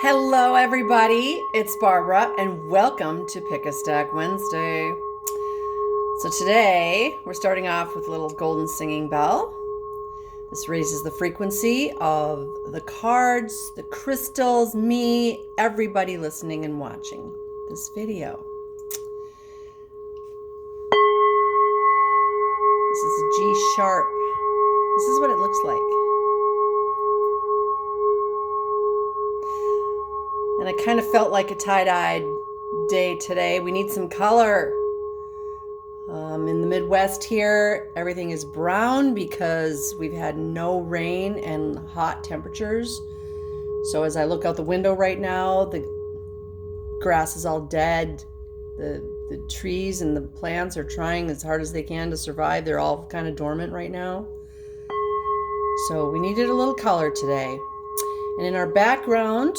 Hello, everybody. It's Barbara, and welcome to Pick a Stack Wednesday. So today we're starting off with a little golden singing bell. This raises the frequency of the cards, the crystals, me, everybody listening and watching this video. This is a G sharp. This is what it looks like. And I kind of felt like a tie-dyed day today. We need some color. In the Midwest here, everything is brown because we've had no rain and hot temperatures. So as I look out the window right now, the grass is all dead. The trees and the plants are trying as hard as they can to survive. They're all kind of dormant right now. So we needed a little color today. And in our background,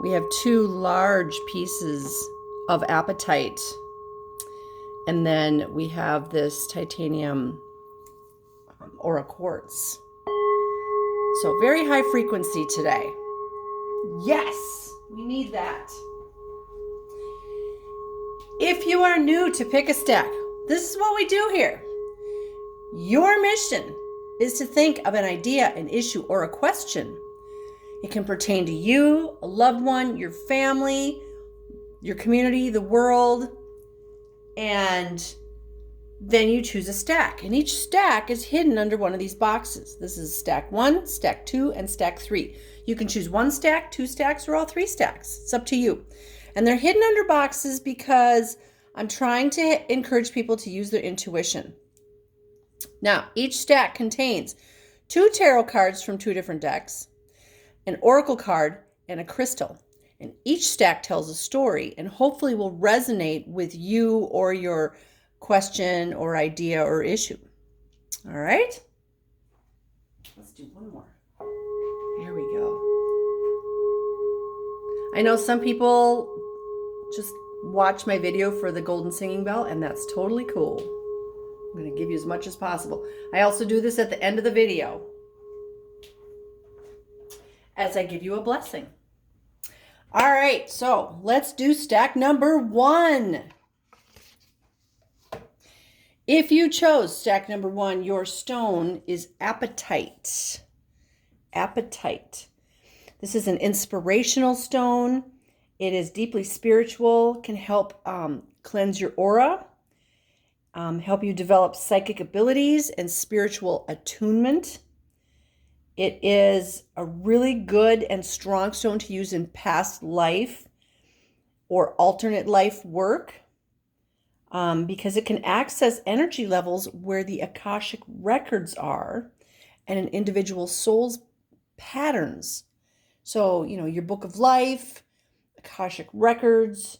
we have two large pieces of apatite. And then we have this titanium aura quartz. So very high frequency today. Yes, we need that. If you are new to Pick a Stack, this is what we do here. Your mission is to think of an idea, an issue, or a question. It can pertain to you, a loved one, your family, your community, the world, and then you choose a stack. And each stack is hidden under one of these boxes. This is stack 1, stack 2, and stack 3. You can choose 1 stack, 2 stacks, or all 3 stacks. It's up to you. And they're hidden under boxes because I'm trying to encourage people to use their intuition. Now, each stack contains 2 tarot cards from 2 different decks, an oracle card, and a crystal. And each stack tells a story and hopefully will resonate with you or your question or idea or issue. All right? Let's do one more. Here we go. I know some people just watch my video for the golden singing bell, and that's totally cool. I'm going to give you as much as possible. I also do this at the end of the video as I give you a blessing. All right, so let's do stack number 1. If you chose stack number 1, your stone is apatite. Apatite. This is an inspirational stone. It is deeply spiritual, can help cleanse your aura, help you develop psychic abilities and spiritual attunement. It is a really good and strong stone to use in past life or alternate life work because it can access energy levels where the Akashic records are and an individual soul's patterns. So, your book of life, Akashic records.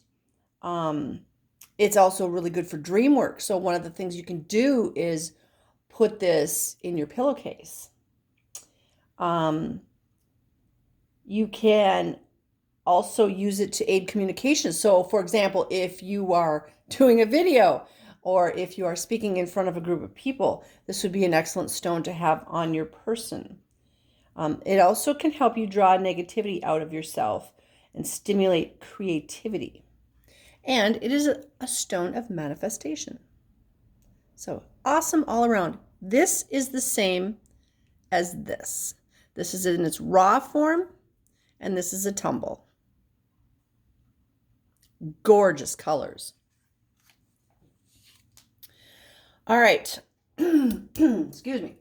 It's also really good for dream work. So one of the things you can do is put this in your pillowcase. You can also use it to aid communication. So, for example, if you are doing a video or if you are speaking in front of a group of people, this would be an excellent stone to have on your person. It also can help you draw negativity out of yourself and stimulate creativity. And it is a stone of manifestation. So awesome all around. This is the same as this. This is in its raw form, and this is a tumble. Gorgeous colors. All right. Excuse me.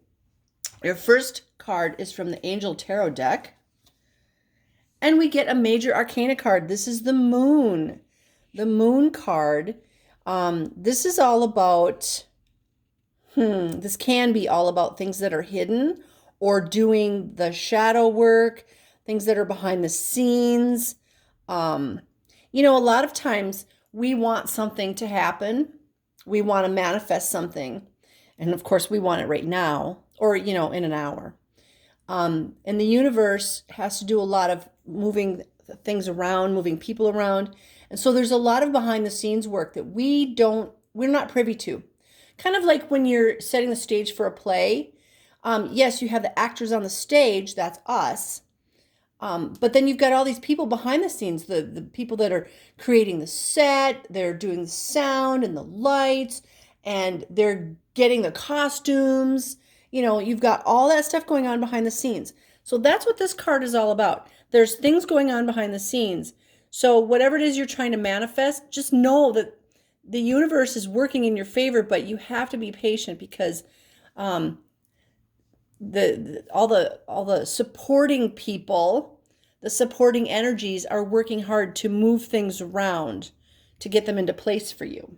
Your first card is from the Angel Tarot deck, and we get a major arcana card. This is the Moon. The Moon card. This is all about, this can be all about things that are hidden or doing the shadow work, things that are behind the scenes. A lot of times we want something to happen. We want to manifest something. And of course, we want it right now or, in an hour. And the universe has to do a lot of moving things around, moving people around. And so there's a lot of behind the scenes work that we're not privy to. Kind of like when you're setting the stage for a play. Yes, you have the actors on the stage, that's us. But then you've got all these people behind the scenes, the people that are creating the set, they're doing the sound and the lights, and they're getting the costumes. You've got all that stuff going on behind the scenes. So that's what this card is all about. There's things going on behind the scenes. So whatever it is you're trying to manifest, just know that the universe is working in your favor, but you have to be patient because all the supporting people, the supporting energies are working hard to move things around to get them into place for you.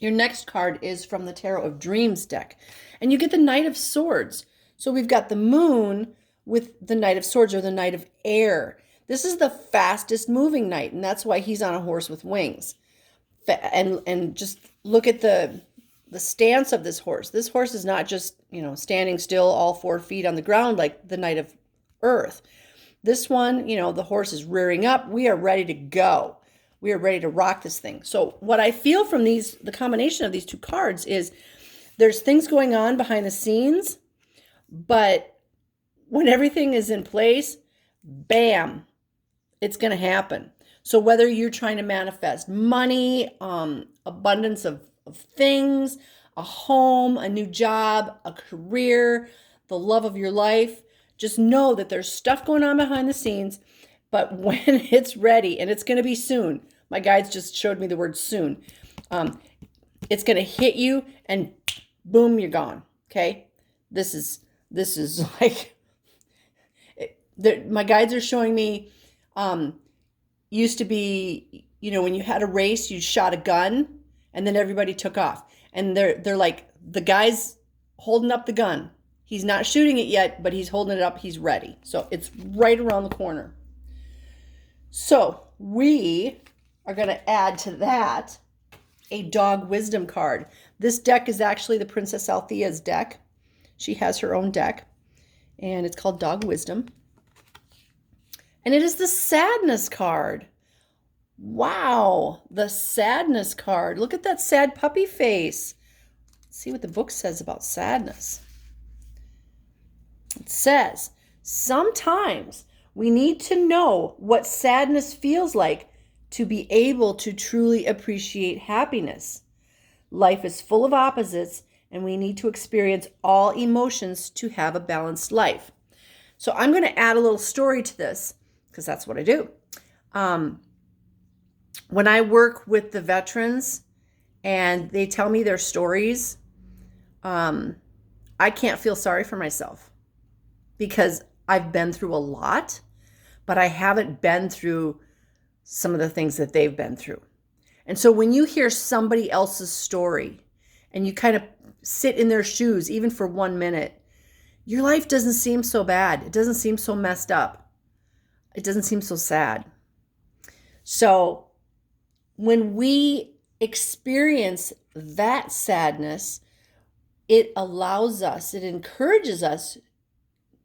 Your next card is from the Tarot of Dreams deck, and you get the Knight of Swords. So we've got the Moon with the Knight of Swords, or the Knight of Air. This is the fastest moving knight, and that's why he's on a horse with wings. And just look at the stance of this horse. This horse is not just, standing still all 4 feet on the ground like the Knight of Earth. This one, the horse is rearing up. We are ready to go. We are ready to rock this thing. So what I feel from the combination of these two cards is there's things going on behind the scenes, but when everything is in place, bam, it's going to happen. So whether you're trying to manifest money, abundance of things, a home, a new job, a career, the love of your life, just know that there's stuff going on behind the scenes, but when it's ready, and it's going to be soon, my guides just showed me the word soon, it's going to hit you and boom, you're gone. Okay. This is like, my guides are showing me, used to be, when you had a race, you shot a gun and then everybody took off, and they're like, the guy's holding up the gun. He's not shooting it yet, but he's holding it up. He's ready. So it's right around the corner. So we are going to add to that a Dog Wisdom card. This deck is actually the Princess Althea's deck. She has her own deck, and it's called Dog Wisdom. And it is the Sadness card. Wow, the Sadness card. Look at that sad puppy face. Let's see what the book says about sadness. It says, sometimes we need to know what sadness feels like to be able to truly appreciate happiness. Life is full of opposites, and we need to experience all emotions to have a balanced life. So I'm going to add a little story to this, because that's what I do. When I work with the veterans and they tell me their stories, I can't feel sorry for myself because I've been through a lot, but I haven't been through some of the things that they've been through. And so when you hear somebody else's story and you kind of sit in their shoes, even for 1 minute, your life doesn't seem so bad. It doesn't seem so messed up. It doesn't seem so sad. So when we experience that sadness, it allows us, it encourages us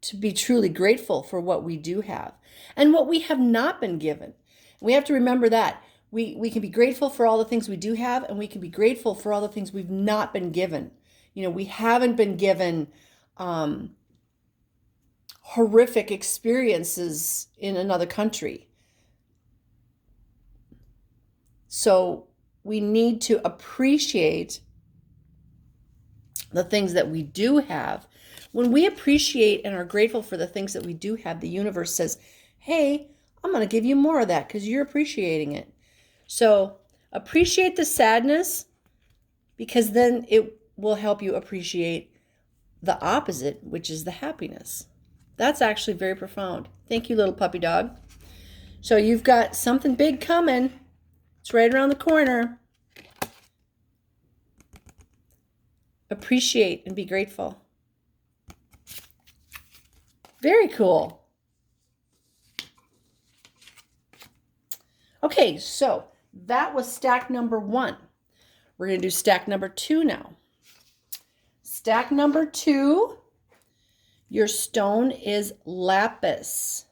to be truly grateful for what we do have and what we have not been given. We have to remember that. We can be grateful for all the things we do have, and we can be grateful for all the things we've not been given. We haven't been given horrific experiences in another country. So we need to appreciate the things that we do have. When we appreciate and are grateful for the things that we do have, the universe says, hey, I'm going to give you more of that because you're appreciating it. So appreciate the sadness, because then it will help you appreciate the opposite, which is the happiness. That's actually very profound. Thank you, little puppy dog. So you've got something big coming. It's right around the corner. Appreciate and be grateful. Very cool. Okay, so that was stack number 1. We're going to do stack number 2 now. Stack number 2, your stone is lapis.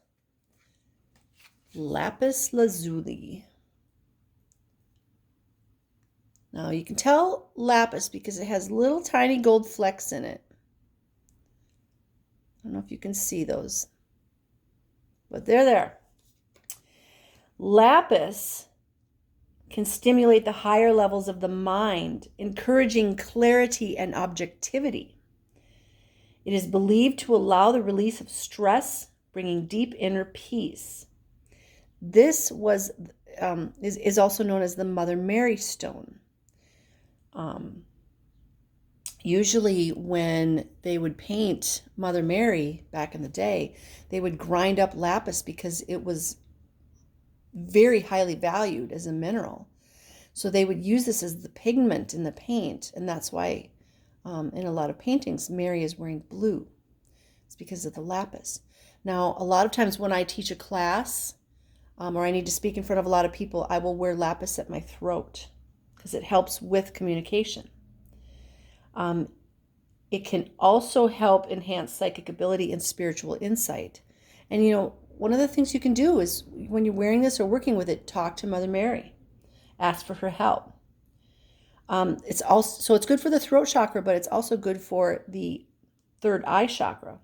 Lapis Lazuli. Now you can tell lapis because it has little tiny gold flecks in it. I don't know if you can see those. but they're there. Lapis can stimulate the higher levels of the mind, encouraging clarity and objectivity. It is believed to allow the release of stress, bringing deep inner peace. This is also known as the Mother Mary stone. Usually when they would paint Mother Mary back in the day, they would grind up lapis because it was very highly valued as a mineral. So they would use this as the pigment in the paint, and that's why in a lot of paintings Mary is wearing blue. It's because of the lapis. Now, a lot of times when I teach a class or I need to speak in front of a lot of people, I will wear lapis at my throat because it helps with communication. It can also help enhance psychic ability and spiritual insight. And one of the things you can do is when you're wearing this or working with it, talk to Mother Mary. Ask for her help. It's good for the throat chakra, but it's also good for the third eye chakra.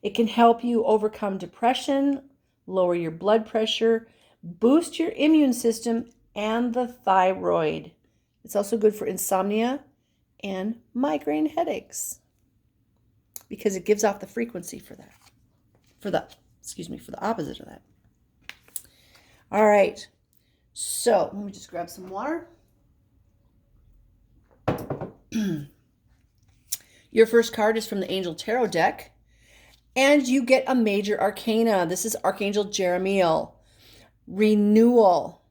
It can help you overcome depression, lower your blood pressure, boost your immune system, and the thyroid. It's also good for insomnia and migraine headaches because it gives off the frequency for that. For the opposite of that. All right. So let me just grab some water. Your first card is from the Angel Tarot deck, and you get a major arcana. This is Archangel Jeremiel. Renewal.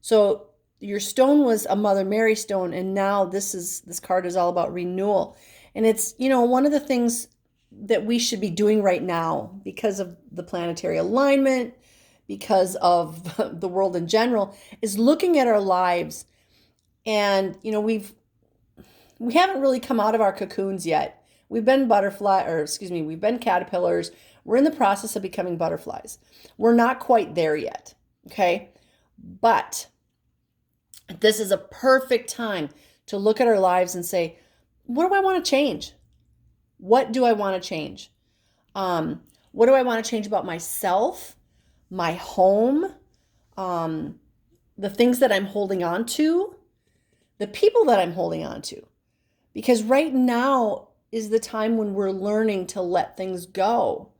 So your stone was a Mother Mary stone, and now this card is all about renewal. And it's, one of the things that we should be doing right now because of the planetary alignment, because of the world in general, is looking at our lives. And, we haven't really come out of our cocoons yet. We've been we've been caterpillars. We're in the process of becoming butterflies. We're not quite there yet, okay? But this is a perfect time to look at our lives and say, what do I want to change? What do I want to change? What do I want to change about myself, my home, the things that I'm holding on to, the people that I'm holding on to? Because right now is the time when we're learning to let things go.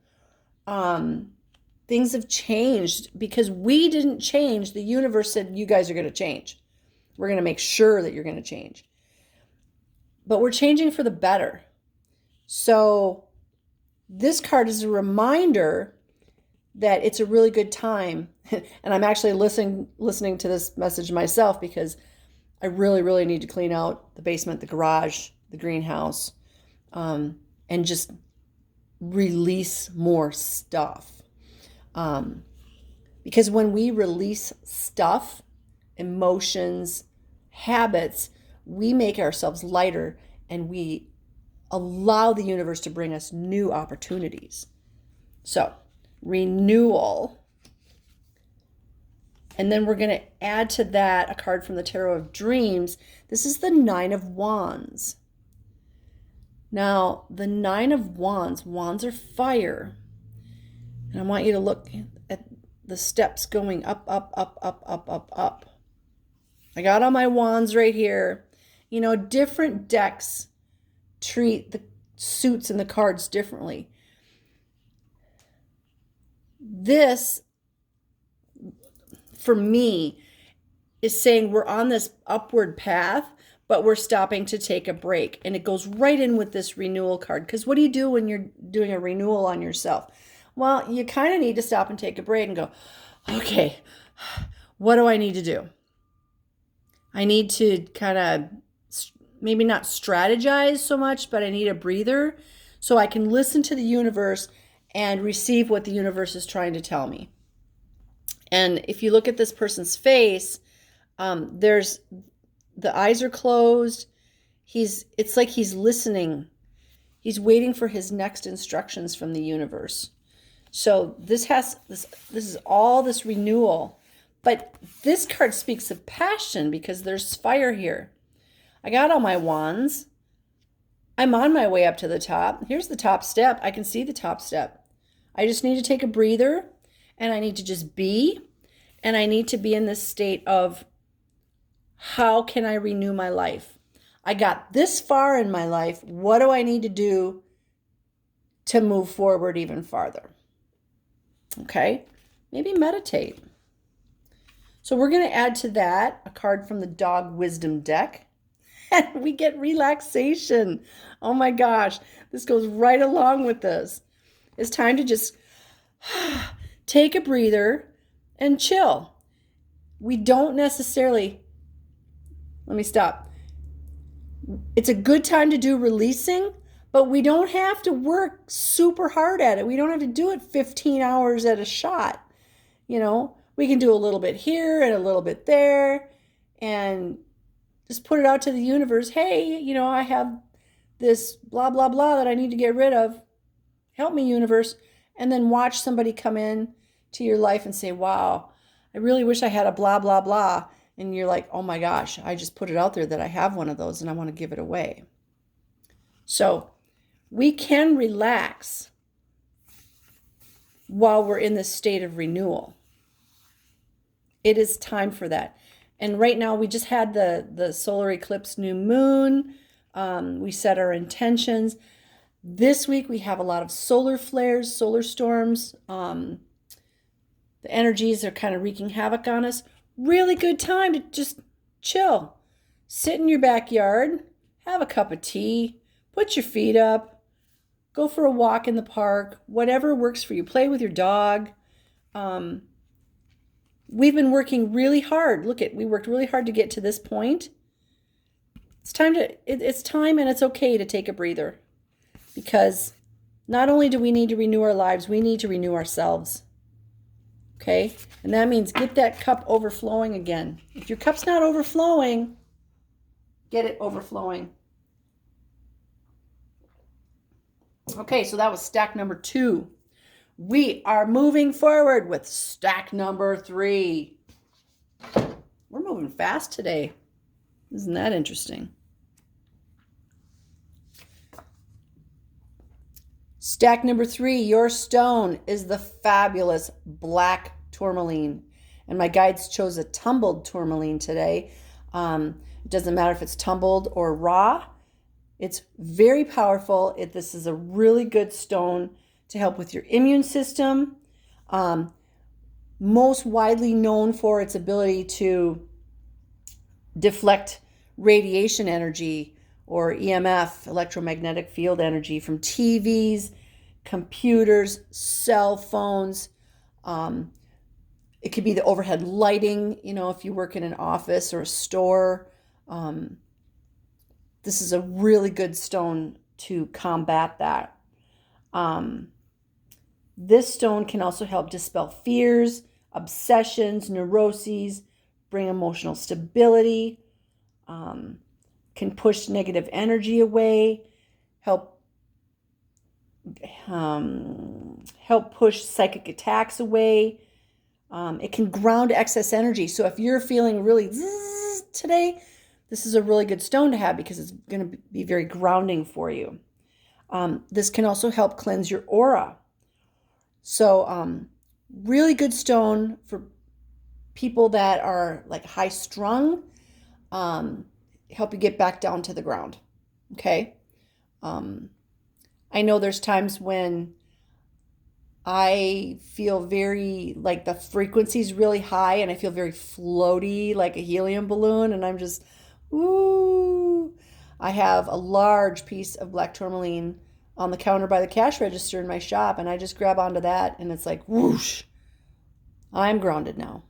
Things have changed because we didn't change. The universe said, you guys are going to change. We're going to make sure that you're going to change. But we're changing for the better. So this card is a reminder that it's a really good time. And I'm actually listening to this message myself because I really, really need to clean out the basement, the garage, the greenhouse, and just release more stuff. Because when we release stuff, emotions, habits, we make ourselves lighter and we allow the universe to bring us new opportunities. So, renewal. And then we're going to add to that a card from the Tarot of Dreams. This is the Nine of Wands. Now, the Nine of Wands are fire. And I want you to look at the steps going up, up, up, up, up, up, up. I got all my wands right here. Different decks treat the suits and the cards differently. This, for me, is saying we're on this upward path, but we're stopping to take a break. And it goes right in with this renewal card. Because what do you do when you're doing a renewal on yourself? Well, you kind of need to stop and take a break and go, okay, what do I need to do? I need to kind of maybe not strategize so much, but I need a breather so I can listen to the universe and receive what the universe is trying to tell me. And if you look at this person's face, the eyes are closed. It's like he's listening. He's waiting for his next instructions from the universe. So this is all this renewal. But this card speaks of passion because there's fire here. I got all my wands. I'm on my way up to the top. Here's the top step. I can see the top step. I just need to take a breather, and I need to just be, and I need to be in this state of how can I renew my life? I got this far in my life. What do I need to do to move forward even farther? Okay, maybe meditate. So we're going to add to that a card from the Dog Wisdom deck. And we get relaxation. Oh my gosh, this goes right along with this. It's time to just take a breather and chill. We don't necessarily, let me stop. It's a good time to do releasing, but we don't have to work super hard at it. We don't have to do it 15 hours at a shot. We can do a little bit here and a little bit there and just put it out to the universe. Hey, I have this blah, blah, blah that I need to get rid of. Help me, universe. And then watch somebody come in to your life and say, wow, I really wish I had a blah, blah, blah. And you're like, oh my gosh, I just put it out there that I have one of those and I want to give it away. So we can relax while we're in this state of renewal. It is time for that. And right now we just had the solar eclipse new moon. We set our intentions. This week we have a lot of solar flares, solar storms. The energies are kind of wreaking havoc on us. Really good time to just chill. Sit in your backyard, have a cup of tea, put your feet up, go for a walk in the park, whatever works for you. Play with your dog. We've been working really hard. We worked really hard to get to this point. It's time and it's okay to take a breather, because not only do we need to renew our lives, we need to renew ourselves. Okay? And that means get that cup overflowing again. If your cup's not overflowing, get it overflowing. Okay, so that was stack number 2. We are moving forward with stack number 3. We're moving fast today. Isn't that interesting? Stack number 3, your stone is the fabulous black tourmaline. And my guides chose a tumbled tourmaline today. It doesn't matter if it's tumbled or raw. It's very powerful. This is a really good stone to help with your immune system. Most widely known for its ability to deflect radiation energy or EMF, electromagnetic field energy, from TVs, computers, cell phones. It could be the overhead lighting, if you work in an office or a store. This is a really good stone to combat that. This stone can also help dispel fears, obsessions, neuroses, bring emotional stability, can push negative energy away, help push psychic attacks away. It can ground excess energy. So if you're feeling really zzz today, this is a really good stone to have because it's going to be very grounding for you. This can also help cleanse your aura. So really good stone for people that are like high strung, help you get back down to the ground. Okay. I know there's times when I feel very like the frequency's really high and I feel very floaty, like a helium balloon. And I'm just, ooh. I have a large piece of black tourmaline on the counter by the cash register in my shop, and I just grab onto that and it's like whoosh, I'm grounded now.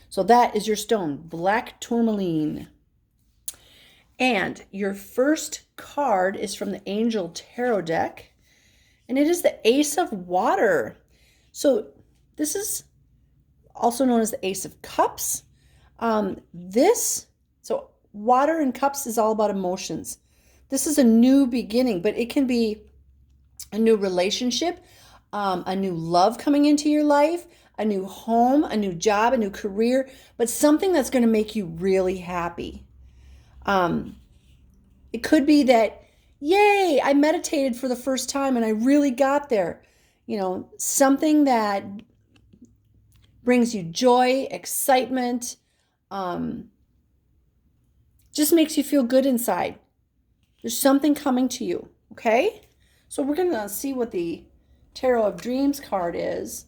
So that is your stone, black tourmaline. And your first card is from the Angel Tarot deck, and it is the Ace of Water. So this is also known as the Ace of Cups. So water and cups is all about emotions. This is a new beginning, but it can be a new relationship, a new love coming into your life, a new home, a new job, a new career, but something that's going to make you really happy. It could be that, yay, I meditated for the first time and I really got there. Something that brings you joy, excitement, just makes you feel good inside. There's something coming to you, okay? So we're going to see what the Tarot of Dreams card is.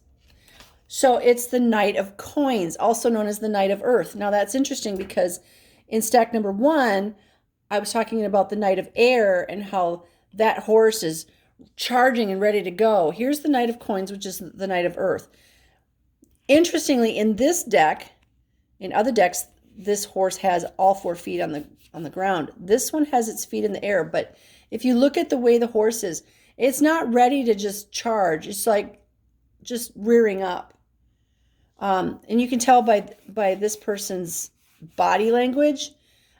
So it's the Knight of Coins, also known as the Knight of Earth. Now that's interesting because in stack number 1, I was talking about the Knight of Air and how that horse is charging and ready to go. Here's the Knight of Coins, which is the Knight of Earth. Interestingly, in this deck, in other decks, this horse has all 4 feet on the ground. This one has its feet in the air, but if you look at the way the horse is, it's not ready to just charge. It's like just rearing up. And you can tell by this person's body language,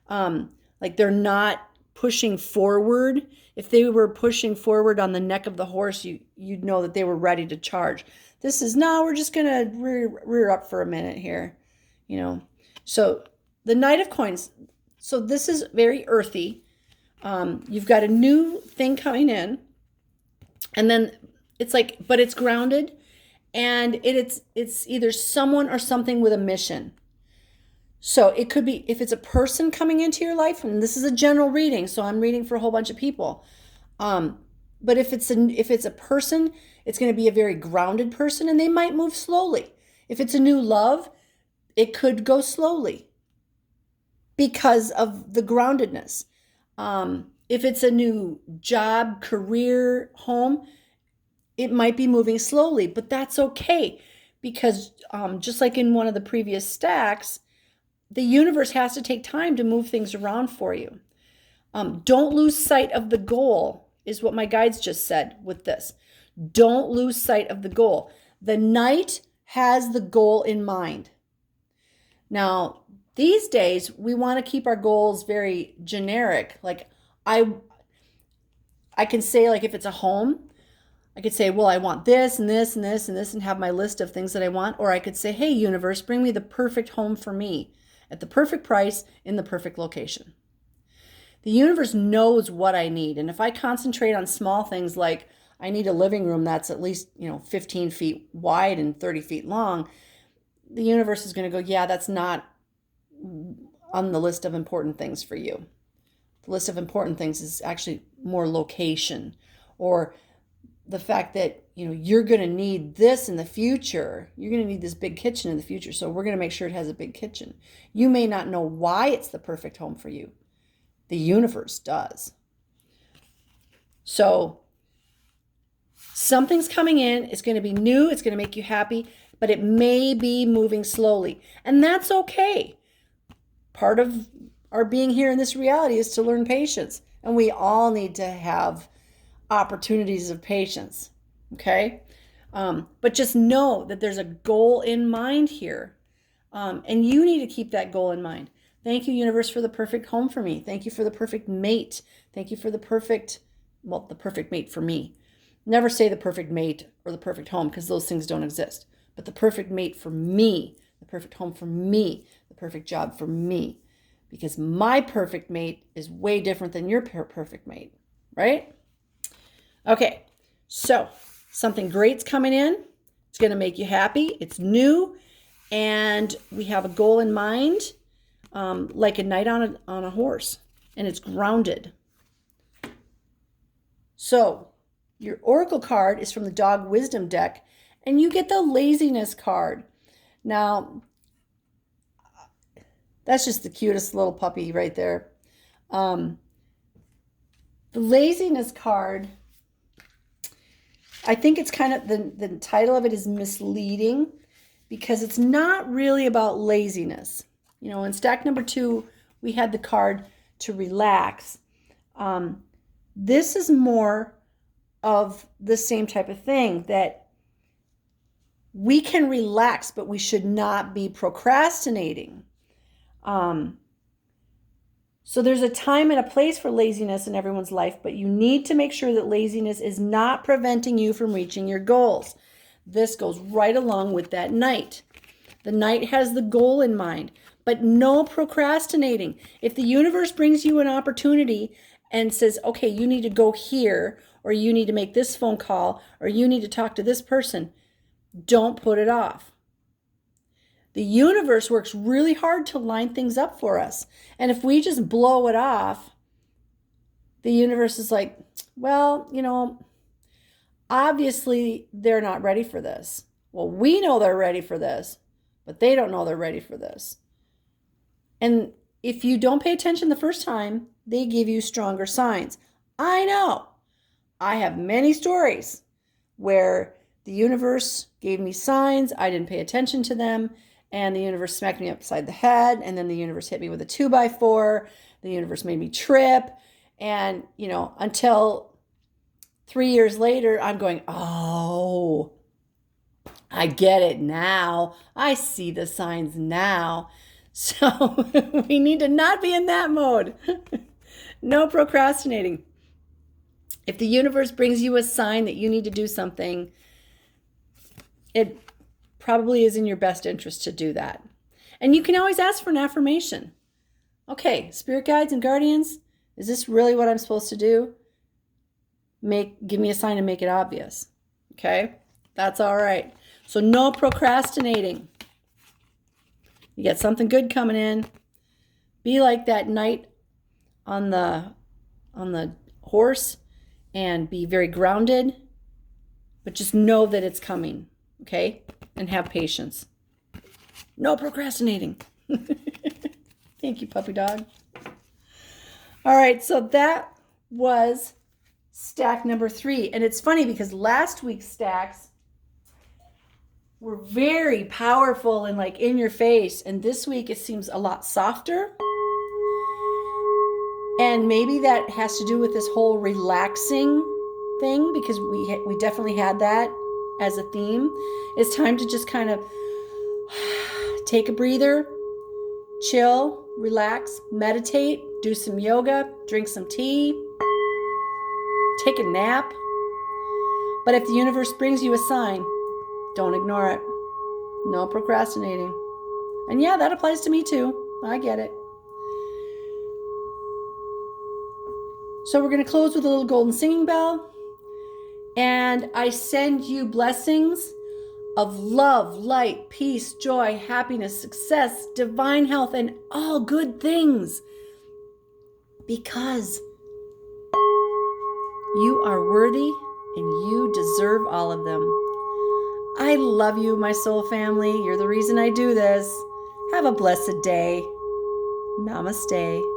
like they're not pushing forward. If they were pushing forward on the neck of the horse, you'd know that they were ready to charge. This is, no, we're just going to rear up for a minute here, So the Knight of Coins, so this is very earthy. You've got a new thing coming in, and then it's like, but it's grounded, and it's either someone or something with a mission. So it could be, if it's a person coming into your life, and this is a general reading, so I'm reading for a whole bunch of people. But if it's a person, it's going to be a very grounded person, and they might move slowly. If it's a new love, it could go slowly because of the groundedness. If it's a new job, career, home, it might be moving slowly, but that's okay because just like in one of the previous stacks, the universe has to take time to move things around for you. Don't lose sight of the goal is what my guides just said with this. Don't lose sight of the goal. The Knight has the goal in mind. Now, these days, we want to keep our goals very generic. Like I can say, like if it's a home, I could say, well, I want this and this and this and this and have my list of things that I want. Or I could say, hey, universe, bring me the perfect home for me at the perfect price in the perfect location. The universe knows what I need. And if I concentrate on small things like I need a living room that's at least, 15 feet wide and 30 feet long, the universe is going to go, yeah, that's not on the list of important things for you. The list of important things is actually more location, or the fact that, you're going to need this in the future. You're going to need this big kitchen in the future. So we're going to make sure it has a big kitchen. You may not know why it's the perfect home for you. The universe does. So something's coming in. It's going to be new. It's going to make you happy, but it may be moving slowly. And that's okay. Part of our being here in this reality is to learn patience. And we all need to have opportunities of patience. Okay? But just know that there's a goal in mind here. And you need to keep that goal in mind. Thank you, universe, for the perfect home for me. Thank you for the perfect mate. Thank you for the perfect mate for me. Never say the perfect mate or the perfect home, because those things don't exist. But the perfect mate for me, the perfect home for me, the perfect job for me. Because my perfect mate is way different than your perfect mate, right? Okay, so something great's coming in. It's going to make you happy. It's new, and we have a goal in mind, like a knight on a horse, and it's grounded. So your oracle card is from the Dog Wisdom deck, and you get the laziness card. Now, that's just the cutest little puppy right there. The laziness card, I think it's kind of, the title of it is misleading, because it's not really about laziness. In stack number 2, we had the card to relax. This is more of the same type of thing, that we can relax, but we should not be procrastinating. So there's a time and a place for laziness in everyone's life, but you need to make sure that laziness is not preventing you from reaching your goals. This goes right along with that knight. The knight has the goal in mind, but no procrastinating. If the universe brings you an opportunity and says, okay, you need to go here, or you need to make this phone call, or you need to talk to this person, don't put it off. The universe works really hard to line things up for us. And if we just blow it off, the universe is like, well, obviously they're not ready for this. Well, we know they're ready for this, but they don't know they're ready for this. And if you don't pay attention the first time, they give you stronger signs. I know. I have many stories where the universe gave me signs, I didn't pay attention to them, and the universe smacked me upside the head, and then the universe hit me with a 2x4. The universe made me trip. And, until 3 years later, I'm going, oh, I get it now. I see the signs now. So we need to not be in that mode. No procrastinating. If the universe brings you a sign that you need to do something, it probably is in your best interest to do that. And you can always ask for an affirmation. Okay, spirit guides and guardians, is this really what I'm supposed to do? Give me a sign and make it obvious. Okay, that's all right. So no procrastinating. You get something good coming in. Be like that knight on the horse and be very grounded, but just know that it's coming, okay? And have patience. No procrastinating. Thank you, puppy dog. All right, so that was stack number 3. And it's funny because last week's stacks were very powerful and like in your face. And this week it seems a lot softer. And maybe that has to do with this whole relaxing thing, because we definitely had that as a theme. It's time to just kind of take a breather, chill, relax, meditate, do some yoga, drink some tea, take a nap. But if the universe brings you a sign, don't ignore it. No procrastinating. And yeah, that applies to me too. I get it. So we're going to close with a little golden singing bell. And I send you blessings of love, light, peace, joy, happiness, success, divine health, and all good things. Because you are worthy and you deserve all of them. I love you, my soul family. You're the reason I do this. Have a blessed day. Namaste.